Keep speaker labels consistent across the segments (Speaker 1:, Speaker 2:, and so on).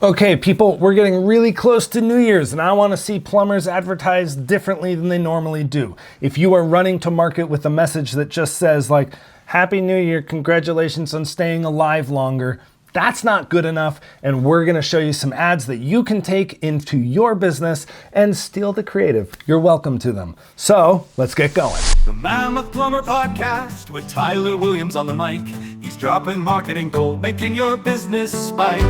Speaker 1: Okay, people, we're getting really close to New Year's, and I want to see plumbers advertise differently than they normally do. If you are running to market with a message that just says like, Happy New Year, congratulations on staying alive longer, that's not good enough, and we're gonna show you some ads that you can take into your business and steal the creative. You're welcome to them. So, let's get going.
Speaker 2: The Mammoth Plumber Podcast with Tyler Williams on the mic. He's dropping marketing gold, making your business spike.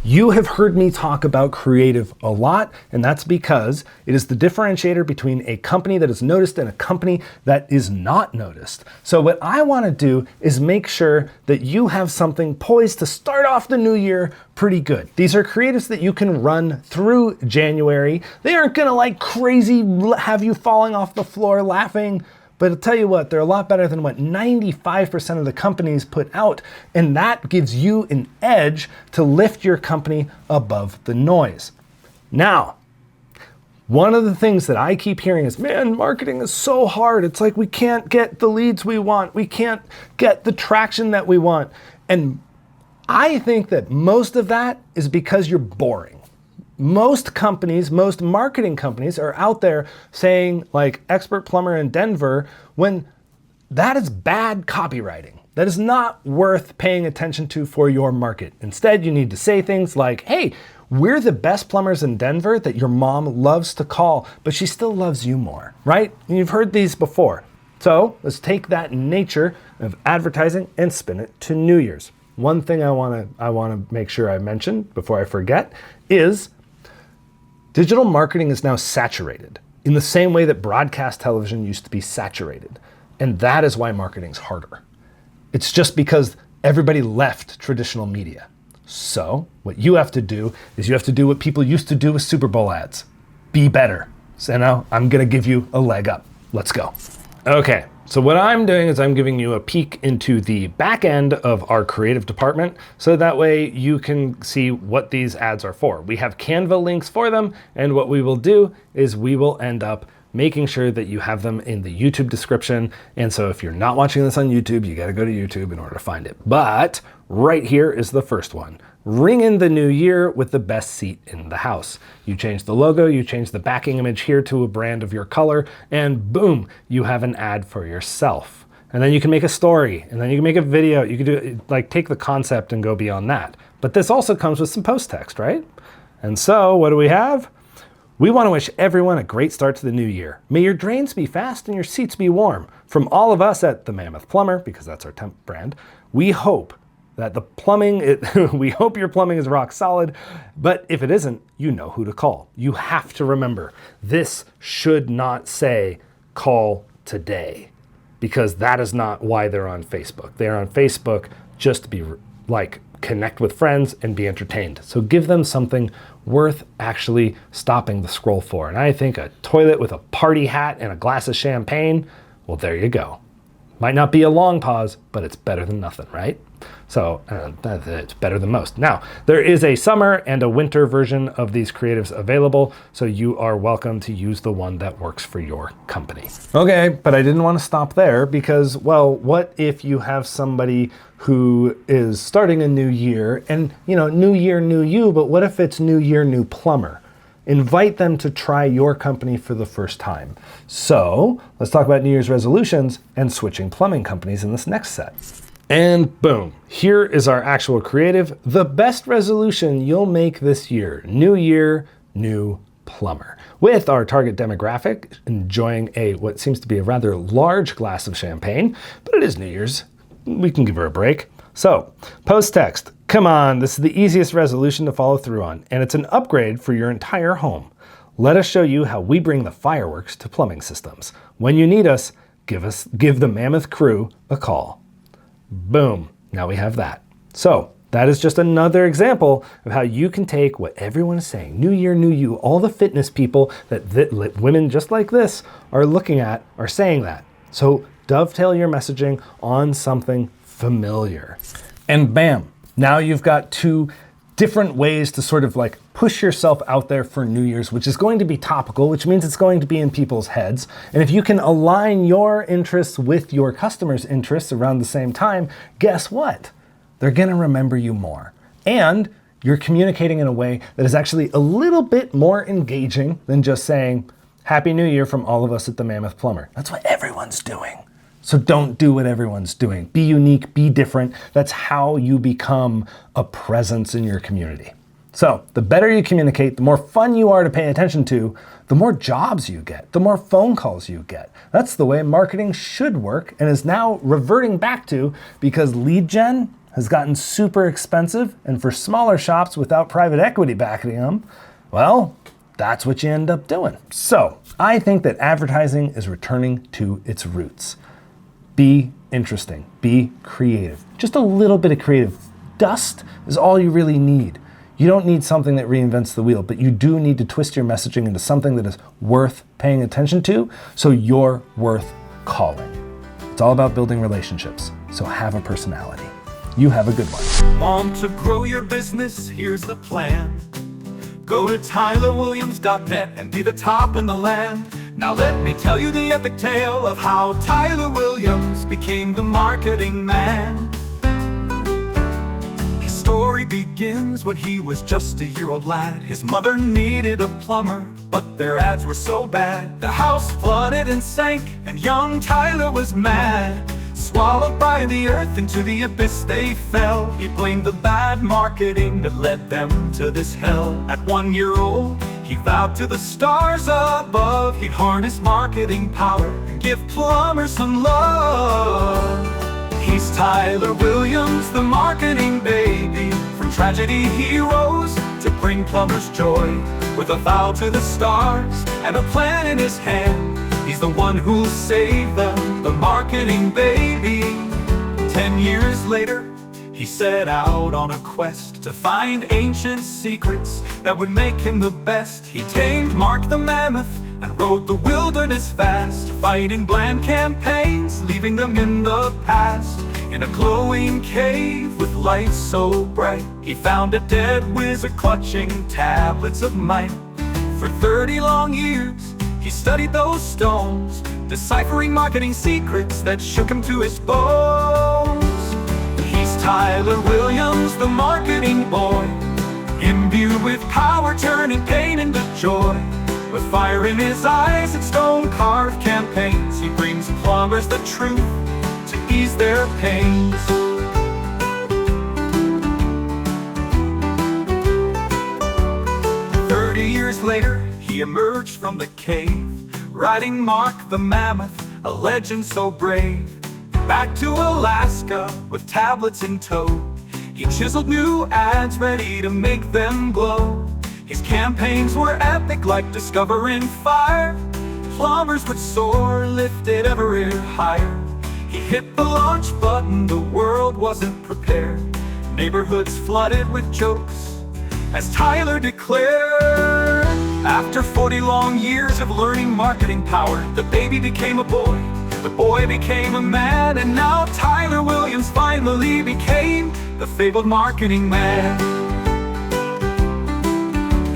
Speaker 1: You have heard me talk about creative a lot, and that's because it is the differentiator between a company that is noticed and a company that is not noticed. So what I want to do is make sure that you have something poised to start off the new year pretty good. These are creatives that you can run through January. They aren't gonna like crazy have you falling off the floor laughing. But I'll tell you what, they're a lot better than what 95% of the companies put out, and that gives you an edge to lift your company above the noise. Now, one of the things that I keep hearing is, man, marketing is so hard. It's like we can't get the leads we want. We can't get the traction that we want. And I think that most of that is because you're boring. Most companies, most marketing companies are out there saying like expert plumber in Denver when that is bad copywriting. That is not worth paying attention to for your market. Instead, you need to say things like, hey, we're the best plumbers in Denver that your mom loves to call, but she still loves you more, right? And you've heard these before. So let's take that nature of advertising and spin it to New Year's. One thing I wanna make sure I mention before I forget is digital marketing is now saturated in the same way that broadcast television used to be saturated. And that is why marketing's harder. It's just because everybody left traditional media. So what you have to do is you have to do what people used to do with Super Bowl ads. Be better. So now I'm gonna give you a leg up. Let's go. Okay. So what I'm doing is I'm giving you a peek into the back end of our creative department, so that way you can see what these ads are for. We have Canva links for them, and what we will do is we will end up making sure that you have them in the YouTube description. And so if you're not watching this on YouTube, you gotta go to YouTube in order to find it. But right here is the first one. Ring in the new year with the best seat in the house. You change the logo, you change the backing image here to a brand of your color, and boom, you have an ad for yourself. And then you can make a story, and then you can make a video. You can do like take the concept and go beyond that. But this also comes with some post text, right? And so what do we have? We want to wish everyone a great start to the new year. May your drains be fast and your seats be warm. From all of us at the Mammoth Plumber, because that's our temp brand, we hope that we hope your plumbing is rock solid, but if it isn't, you know who to call. You have to remember, this should not say call today, because that is not why they're on Facebook. They're on Facebook just to be like connect with friends and be entertained. So give them something worth actually stopping the scroll for. And I think a toilet with a party hat and a glass of champagne, well, there you go. Might not be a long pause, but it's better than nothing, right? So it's better than most. Now, there is a summer and a winter version of these creatives available, so you are welcome to use the one that works for your company. Okay, but I didn't want to stop there because, well, what if you have somebody who is starting a new year and, you know, new year, new you, but what if it's new year, new plumber? Invite them to try your company for the first time. So let's talk about New Year's resolutions and switching plumbing companies in this next set. And boom, here is our actual creative. The best resolution you'll make this year. New year, new plumber. With our target demographic enjoying what seems to be a rather large glass of champagne, but it is New Year's. We can give her a break. So, post text. Come on, this is the easiest resolution to follow through on, and it's an upgrade for your entire home. Let us show you how we bring the fireworks to plumbing systems. When you need us, give the Mammoth crew a call. Boom, now we have that. So that is just another example of how you can take what everyone is saying, new year, new you, all the fitness people that women just like this are looking at are saying that. So dovetail your messaging on something familiar. And bam, now you've got two different ways to sort of like push yourself out there for New Year's, which is going to be topical, which means it's going to be in people's heads. And if you can align your interests with your customers' interests around the same time, guess what? They're gonna remember you more. And You're communicating in a way that is actually a little bit more engaging than just saying, Happy New Year from all of us at the Mammoth Plumber. That's what everyone's doing. So don't do what everyone's doing. Be unique, be different. That's how you become a presence in your community. So the better you communicate, the more fun you are to pay attention to, the more jobs you get, the more phone calls you get. That's the way marketing should work and is now reverting back to because lead gen has gotten super expensive, and for smaller shops without private equity backing them, well, that's what you end up doing. So I think that advertising is returning to its roots. Be interesting, be creative. Just a little bit of creative dust is all you really need. You don't need something that reinvents the wheel, but you do need to twist your messaging into something that is worth paying attention to, so you're worth calling. It's all about building relationships, so have a personality. You have a good one.
Speaker 2: Want to grow your business? Here's the plan. Go to TylerWilliams.net and be the top in the land. Now let me tell you the epic tale of how Tyler Williams became the marketing man. His story begins when he was just a year-old lad. His mother needed a plumber, but their ads were so bad. The house flooded and sank, and young Tyler was mad. Swallowed by the earth, into the abyss they fell. He blamed the bad marketing that led them to this hell. At 1 year old, he vowed to the stars above he'd harness marketing power and give plumbers some love. He's Tyler Williams, the marketing baby. From tragedy he rose to bring plumbers joy. With a vow to the stars and a plan in his hand, he's the one who'll save them, the marketing baby. 10 years later, he set out on a quest to find ancient secrets that would make him the best. He tamed Mark the Mammoth and rode the wilderness fast, fighting bland campaigns, leaving them in the past. In a glowing cave with lights so bright, he found a dead wizard clutching tablets of might. For 30 long years, he studied those stones, deciphering marketing secrets that shook him to his bones. He's Tyler Williams, the marketing boy, imbued with power, turning pain into joy. With fire in his eyes and stone-carved campaigns, he brings plumbers the truth to ease their pains. Years later, he emerged from the cave, riding Mark the Mammoth, a legend so brave. Back to Alaska with tablets in tow, he chiseled new ads ready to make them glow. His campaigns were epic, like discovering fire. Plumbers would soar, lifted ever higher. He hit the launch button, the world wasn't prepared. Neighborhoods flooded with jokes as Tyler declared. After 40 long years of learning marketing power, the baby became a boy, the boy became a man, and now Tyler Williams finally became the fabled marketing man.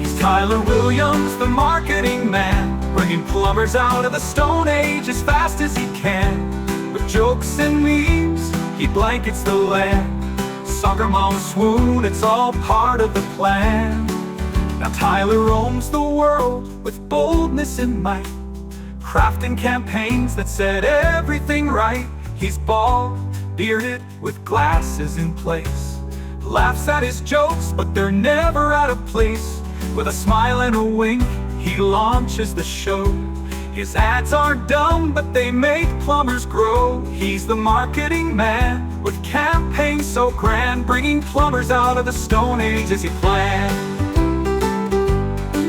Speaker 2: He's Tyler Williams, the marketing man, bringing plumbers out of the Stone Age as fast as he can. With jokes and memes, he blankets the land. Soccer moms swoon, it's all part of the plan. Now Tyler roams the world with boldness and might, crafting campaigns that set everything right. He's bald, bearded, with glasses in place, laughs at his jokes, but they're never out of place. With a smile and a wink, he launches the show. His ads are dumb, but they make plumbers grow. He's the marketing man, with campaigns so grand, bringing plumbers out of the Stone Age as he planned.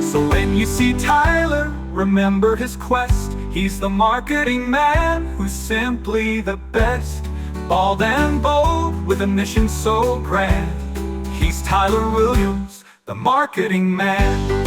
Speaker 2: So when you see Tyler, remember his quest. He's the marketing man who's simply the best. Bald and bold, with a mission so grand. He's Tyler Williams, the marketing man.